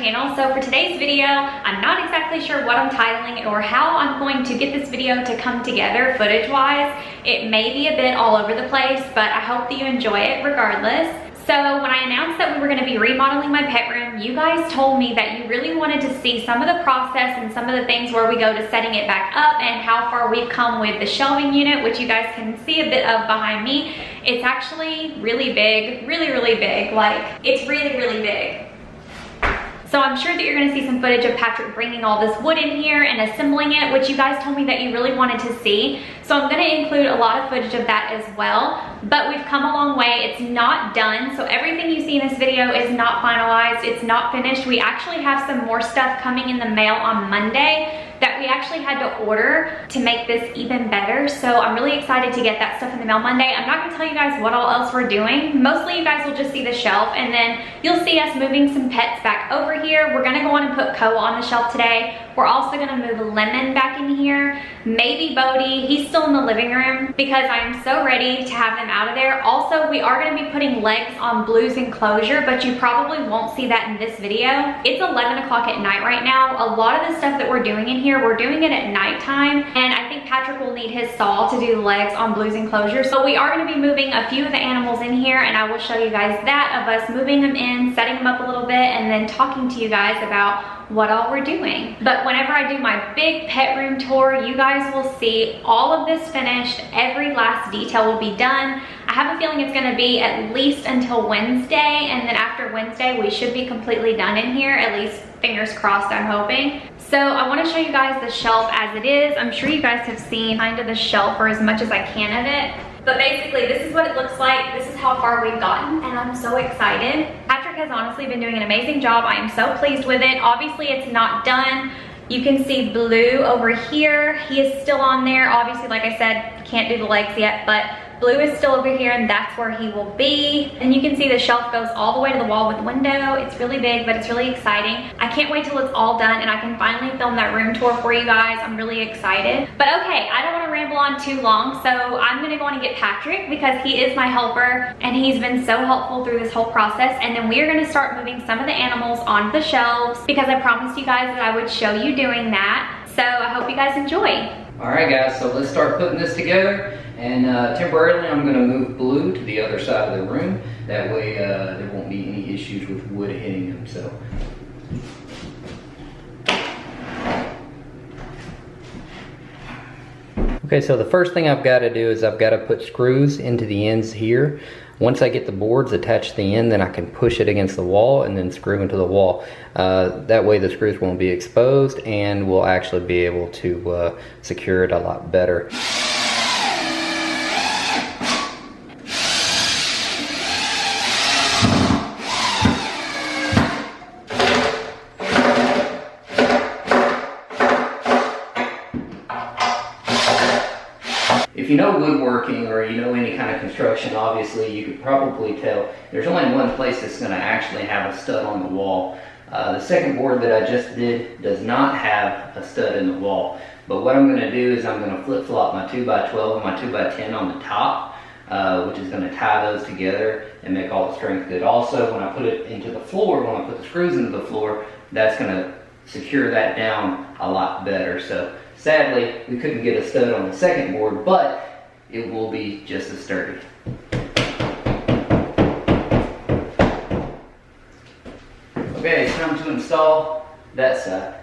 channel. So for today's video, I'm not exactly sure what I'm titling it or how I'm going to get this video to come together footage wise. It may be a bit all over the place, but I hope that you enjoy it regardless. So when I announced that we were going to be remodeling my pet room, you guys told me that you really wanted to see some of the process and some of the things where we go to setting it back up and how far we've come with the shelving unit, which you guys can see a bit of behind me. It's actually really big, really big. Like, it's really big. So I'm sure that you're gonna see some footage of Patrick bringing all this wood in here and assembling it, which you guys told me that you really wanted to see. So I'm gonna include a lot of footage of that as well, but we've come a long way. It's not done. So everything you see in this video is not finalized. It's not finished. We actually have some more stuff coming in the mail on Monday that we actually had to order to make this even better. So I'm really excited to get that stuff in the mail Monday. I'm not gonna tell you guys what all else we're doing. Mostly you guys will just see the shelf, and then you'll see us moving some pets back over here. We're gonna go on and put Koa on the shelf today. We're also gonna move Lemon back in here. Maybe Bodhi, he's still in the living room because I'm so ready to have them out of there. Also, we are gonna be putting legs on Blue's enclosure, but you probably won't see that in this video. It's 11 o'clock at night right now. A lot of the stuff that we're doing in here, we're doing it at nighttime, and I think Patrick will need his saw to do the legs on Blue's enclosure. So we are gonna be moving a few of the animals in here, and I will show you guys that, of us moving them in, setting them up a little bit, and then talking to you guys about what all we're doing. But whenever I do my big pet room tour, you guys will see all of this finished. Every last detail will be done. I have a feeling it's gonna be at least until Wednesday, and then after Wednesday, we should be completely done in here, at least fingers crossed, I'm hoping. So I wanna show you guys the shelf as it is. I'm sure you guys have seen kind of the shelf, or as much as I can of it. But basically, this is what it looks like. This is how far we've gotten, and I'm so excited. Patrick has honestly been doing an amazing job. I am so pleased with it. Obviously, it's not done. You can see Blue over here. He is still on there. Obviously, like I said, can't do the legs yet, but Blue is still over here, and that's where he will be. And you can see the shelf goes all the way to the wall with the window. It's really big, but it's really exciting. I can't wait till it's all done and I can finally film that room tour for you guys. I'm really excited. But okay, I don't want to ramble on too long, so I'm gonna go on and get Patrick because he is my helper and he's been so helpful through this whole process. And then we are gonna start moving some of the animals onto the shelves because I promised you guys that I would show you doing that. So I hope you guys enjoy. All right, guys, so let's start putting this together. And temporarily, I'm going to move Blue to the other side of the room. That way, there won't be any issues with wood hitting him. So. Okay, so the first thing I've got to do is I've got to put screws into the ends here. Once I get the boards attached to the end, then I can push it against the wall and then screw into the wall. That way the screws won't be exposed and we'll actually be able to secure it a lot better. If you know woodworking or you know any kind of construction, obviously you could probably tell there's only one place that's going to actually have a stud on the wall. The second board that I just did does not have a stud in the wall. But what I'm going to do is I'm going to flip-flop my 2x12 and my 2x10 on the top, which is going to tie those together and make all the strength good. Also, when I put it into the floor, when I put the screws into the floor, that's going to secure that down a lot better. So sadly, we couldn't get a stud on the second board, but it will be just as sturdy. Okay, it's time to install that side.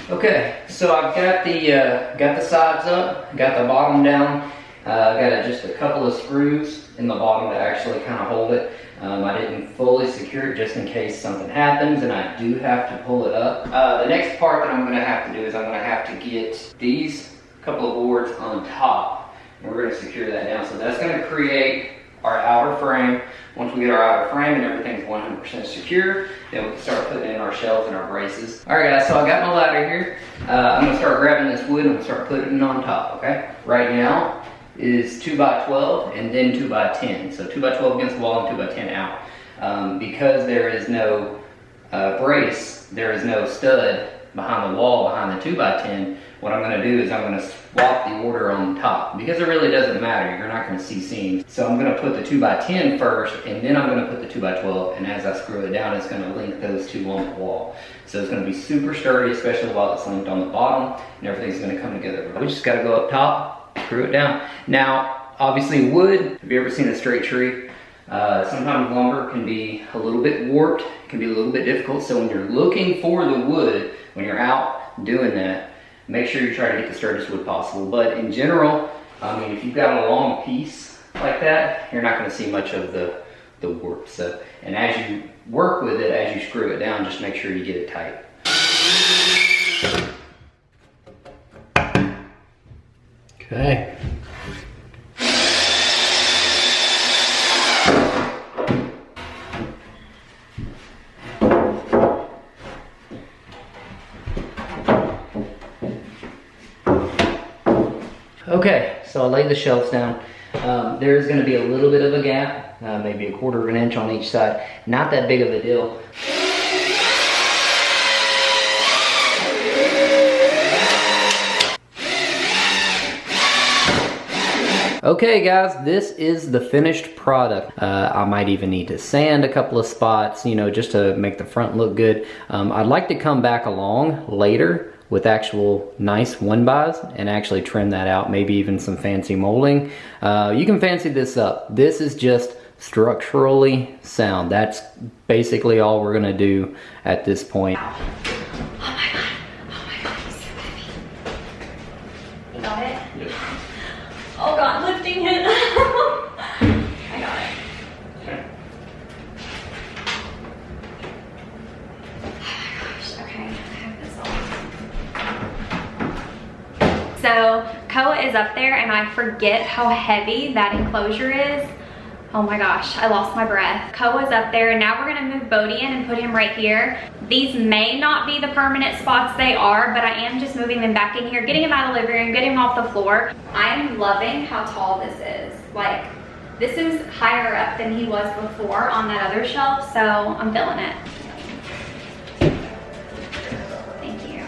Okay, so I've got the sides up, got the bottom down. Got just a couple of screws in the bottom to actually kind of hold it. I didn't fully secure it just in case something happens and I do have to pull it up. The next part that I'm going to have to do is I'm going to have to get these couple of boards on top and we're going to secure that down. So that's going to create our outer frame. Once we get our outer frame and everything's 100% secure, then we can start putting in our shelves and our braces. Alright guys, so I got my ladder here. I'm going to start grabbing this wood and I'm going to start putting it on top, okay? Right now is 2x12 and then 2x10. So 2x12 against the wall and 2x10 out. Because there is no brace, there is no stud behind the wall, behind the 2x10, what I'm going to do is I'm going to swap the order on the top because it really doesn't matter. You're not going to see seams. So I'm going to put the 2x10 first, and then I'm going to put the 2x12, and as I screw it down, it's going to link those two on the wall. So it's going to be super sturdy, especially while it's linked on the bottom, and everything's going to come together. We just got to go up top, screw it down. Now, obviously wood, have you ever seen a straight tree? Sometimes lumber can be a little bit warped, it can be a little bit difficult, so when you're looking for the wood, when you're out doing that, make sure you try to get the sturdiest wood possible. But in general, I mean, if you've got a long piece like that, you're not going to see much of the warp. So, and as you work with it, as you screw it down, just make sure you get it tight. Okay. Okay, so I laid the shelves down. There's going to be a little bit of a gap, maybe 1/4 of an inch on each side. Not that big of a deal. Okay guys, this is the finished product. I might even need to sand a couple of spots, you know, just to make the front look good. I'd like to come back along later with actual nice 1-bys and actually trim that out, maybe even some fancy molding. You can fancy this up. This is just structurally sound. That's basically all we're gonna do at this point. Oh my God, he's so heavy. You got it? Yes. Oh God, lifting it. I got it. Okay. Oh my gosh, okay, I have this all. So Koa is up there and I forget how heavy that enclosure is. Oh my gosh, I lost my breath. Koa's up there and now we're gonna move Bodhi in and put him right here. These may not be the permanent spots they are, but I am just moving them back in here, getting him out of the living room, getting him off the floor. I'm loving how tall this is. Like, this is higher up than he was before on that other shelf, so I'm feeling it. Thank you.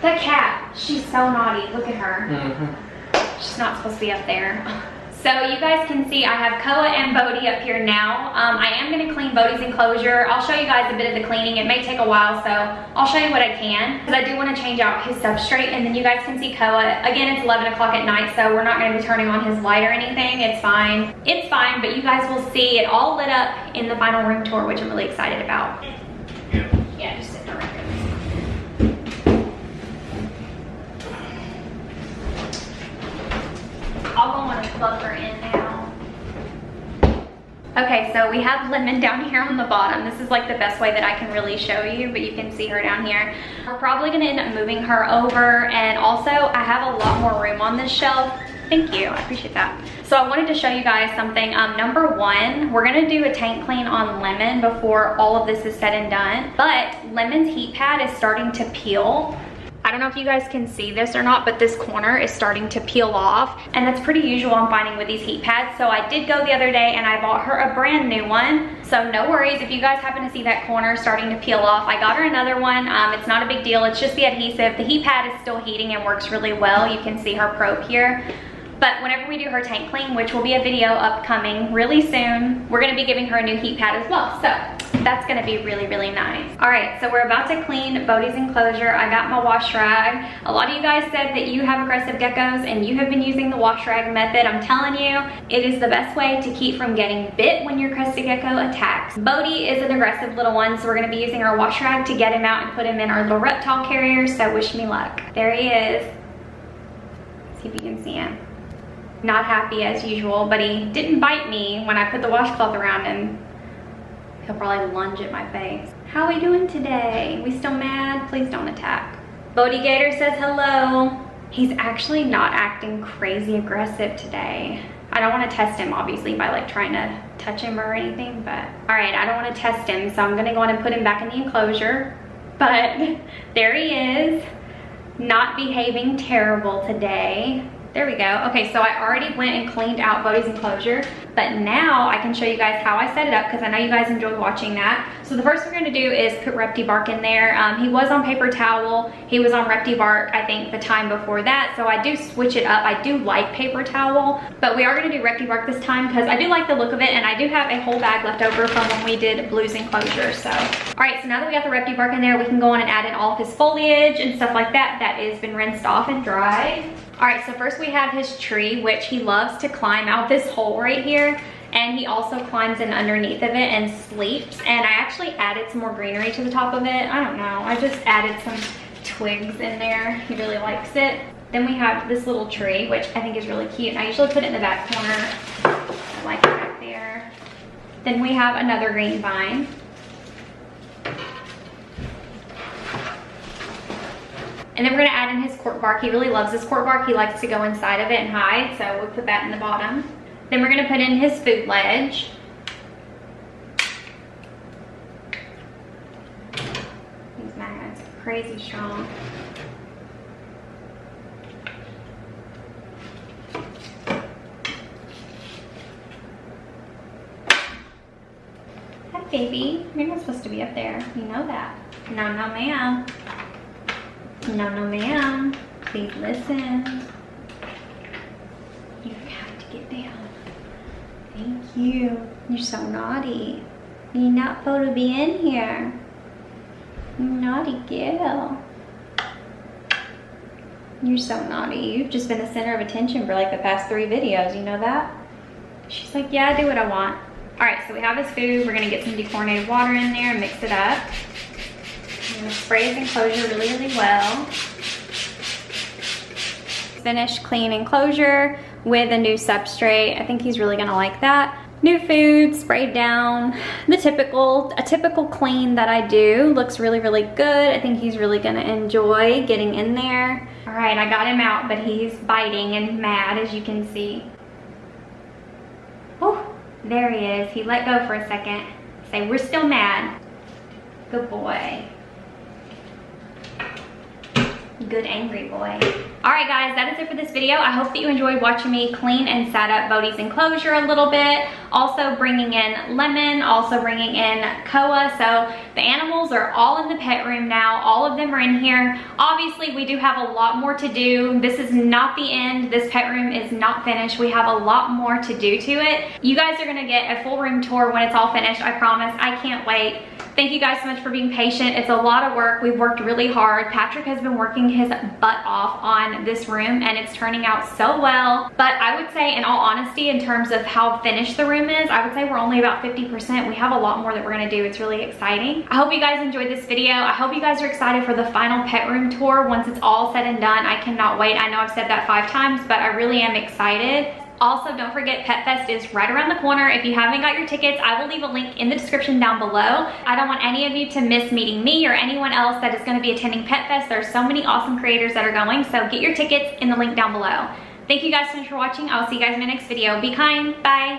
The cat, she's so naughty, look at her. Mm-hmm. She's not supposed to be up there. So you guys can see I have Koa and Bodhi up here now. I am gonna clean Bodhi's enclosure. I'll show you guys a bit of the cleaning. It may take a while, so I'll show you what I can. Because I do wanna change out his substrate, and then you guys can see Koa. Again, it's 11 o'clock at night, so we're not gonna be turning on his light or anything. It's fine. It's fine, but you guys will see it all lit up in the final room tour, which I'm really excited about. Yeah, just sit there right here. I'll go on and plug her in now. Okay, so we have Lemon down here on the bottom. This is like the best way that I can really show you, but you can see her down here. We're probably gonna end up moving her over, and also I have a lot more room on this shelf. Thank you, I appreciate that. So I wanted to show you guys something. Number one, we're gonna do a tank clean on Lemon before all of this is said and done, but Lemon's heat pad is starting to peel. I don't know if you guys can see this or not, but this corner is starting to peel off, and that's pretty usual I'm finding with these heat pads. So I did go the other day and I bought her a brand new one. So no worries if you guys happen to see that corner starting to peel off. I got her another one. It's not a big deal. It's just the adhesive. The heat pad is still heating and works really well. You can see her probe here. But whenever we do her tank clean, which will be a video upcoming really soon, we're gonna be giving her a new heat pad as well. So that's gonna be really, really nice. All right, so we're about to clean Bodhi's enclosure. I got my wash rag. A lot of you guys said that you have aggressive geckos and you have been using the wash rag method. I'm telling you, it is the best way to keep from getting bit when your crested gecko attacks. Bodhi is an aggressive little one, so we're gonna be using our wash rag to get him out and put him in our little reptile carrier, so wish me luck. There he is. See if you can see him. Not happy as usual, but he didn't bite me when I put the washcloth around him. He'll probably lunge at my face. How are we doing today? We still mad? Please don't attack. Bodhi Gator says hello. He's actually not acting crazy aggressive today. I don't want to test him, obviously, by like trying to touch him or anything, but all right, I don't want to test him, so I'm gonna go on and put him back in the enclosure. But there he is, not behaving terrible today. There we go. Okay, so I already went and cleaned out Bodhi's enclosure, but now I can show you guys how I set it up because I know you guys enjoy watching that. So the first thing we're gonna do is put Repti bark in there. He was on paper towel. He was on Repti bark, I think the time before that. So I do switch it up. I do like paper towel, but we are gonna do Repti bark this time because I do like the look of it, and I do have a whole bag left over from when we did Blue's enclosure. So, all right, so now that we got the Repti bark in there, we can go on and add in all of his foliage and stuff like that. That has been rinsed off and dried. All right, so first we have his tree, which he loves to climb out this hole right here. And he also climbs in underneath of it and sleeps. And I actually added some more greenery to the top of it. I don't know, I just added some twigs in there. He really likes it. Then we have this little tree, which I think is really cute. And I usually put it in the back corner. I like it back there. Then we have another green vine. And then we're gonna add in his cork bark. He really loves this cork bark. He likes to go inside of it and hide, so we'll put that in the bottom. Then we're gonna put in his food ledge. These magnets are crazy strong. Hi, baby. You're not supposed to be up there. You know that. No, no, ma'am. No, no, ma'am. Please listen. You have to get down. Thank you. You're so naughty. You're not supposed to be in here. Naughty girl. You're so naughty. You've just been the center of attention for like the past 3 videos. You know that? She's like, yeah, I do what I want. All right, so we have his food. We're gonna get some dechlorinated water in there and mix it up. I'm gonna spray his enclosure really, really well. Finished clean enclosure with a new substrate. I think he's really gonna like that. New food sprayed down. A typical clean that I do. Looks really, really good. I think he's really gonna enjoy getting in there. All right, I got him out, but he's biting and mad, as you can see. Oh, there he is. He let go for a second. Say, we're still mad. Good boy. Good angry boy. All right, guys, that is it for this video. I hope that you enjoyed watching me clean and set up Bodhi's enclosure a little bit. Also bringing in Lemon, also bringing in Koa. So the animals are all in the pet room now. All of them are in here. Obviously, we do have a lot more to do. This is not the end. This pet room is not finished. We have a lot more to do to it. You guys are gonna get a full room tour when it's all finished, I promise. I can't wait. Thank you guys so much for being patient. It's a lot of work. We've worked really hard. Patrick has been working his butt off on this room and it's turning out so well. But I would say, in all honesty, in terms of how finished the room is, I would say we're only about 50%. We have a lot more that we're gonna do. It's really exciting. I hope you guys enjoyed this video. I hope you guys are excited for the final pet room tour once it's all said and done. I cannot wait. I know I've said that 5 times, but I really am excited. Also, don't forget, Pet Fest is right around the corner. If you haven't got your tickets, I will leave a link in the description down below. I don't want any of you to miss meeting me or anyone else that is going to be attending Pet Fest. There's so many awesome creators that are going, so get your tickets in the link down below. Thank you guys so much for watching. I'll see you guys in my next video. Be kind. Bye.